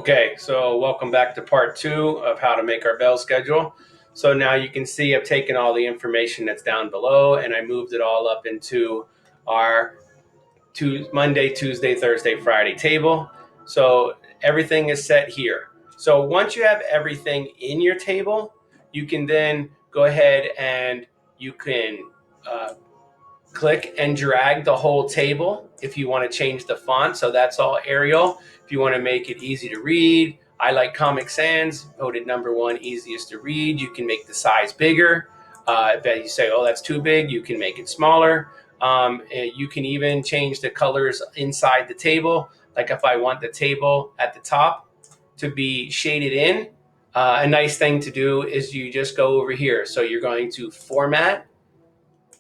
Okay, so welcome back to part 2 of how to make our bell schedule. So now you can see I've taken all the information that's down below and I moved it all up into our Monday, Tuesday, Thursday, Friday table. So everything is set here. So once you have everything in your table, you can then go ahead and you can click and drag the whole table if you want to change the font. So that's all Arial. If you want to make it easy to read, I like Comic Sans, voted #1 easiest to read. You can make the size bigger. If you say, oh, that's too big, you can make it smaller. You can even change the colors inside the table. Like if I want the table at the top to be shaded in, a nice thing to do is you just go over here. So you're going to Format,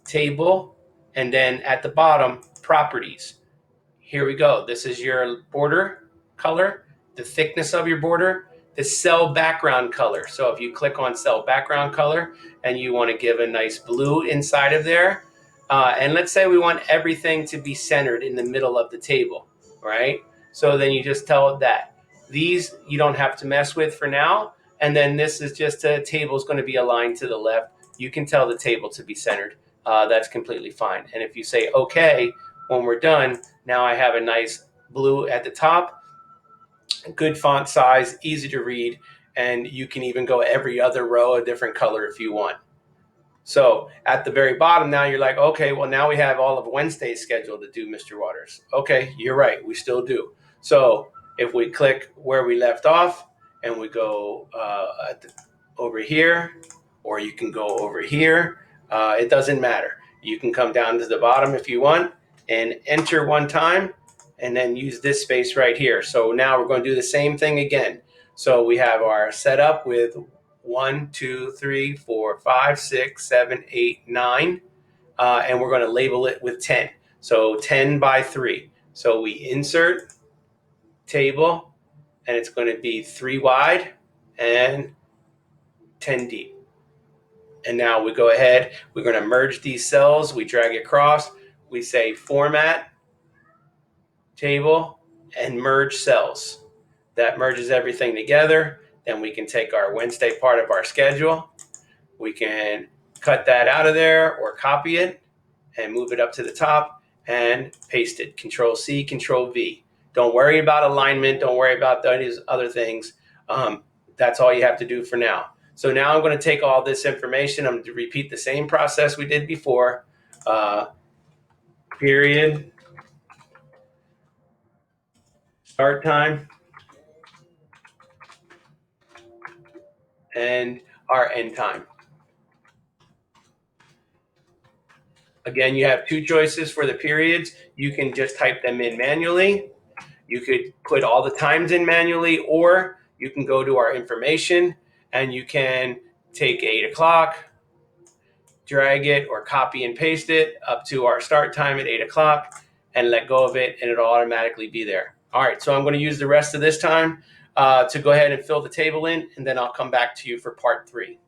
Table, and then at the bottom, Properties. Here we go. This is your border color, the thickness of your border, the cell background color. So if you click on cell background color and you want to give a nice blue inside of there, and let's say we want everything to be centered in the middle of the table, right? So then you just tell it that. These you don't have to mess with for now. And then this is just a table is going to be aligned to the left. You can tell the table to be centered. That's completely fine. And if you say okay, when we're done, now I have a nice blue at the top, good font size, easy to read, and you can even go every other row a different color if you want. So at the very bottom now you're like, okay, well now we have all of Wednesday's schedule to do, Mr. Waters. Okay, you're right, we still do. So if we click where we left off and we go over here, or you can go over here, it doesn't matter. You can come down to the bottom if you want and enter one time and then use this space right here. So now we're going to do the same thing again. So we have our setup with 1, 2, 3, 4, 5, 6, 7, 8, 9, and we're going to label it with 10. So 10 by 3. So we insert table, and it's going to be 3 wide and 10 deep. And now we go ahead, we're going to merge these cells, we drag it across, we say Format, Table, and Merge Cells. That merges everything together. Then we can take our Wednesday part of our schedule, we can cut that out of there or copy it and move it up to the top and paste it. Control C, Control V. Don't worry about alignment, don't worry about these other things. That's all you have to do for now. So now I'm going to take all this information. I'm going to repeat the same process we did before. Period. Start time. And our end time. Again, you have 2 choices for the periods. You can just type them in manually. You could put all the times in manually, or you can go to our information and you can take 8 o'clock, drag it or copy and paste it up to our start time at 8 o'clock and let go of it, and it'll automatically be there. All right, so I'm going to use the rest of this time to go ahead and fill the table in, and then I'll come back to you for part 3.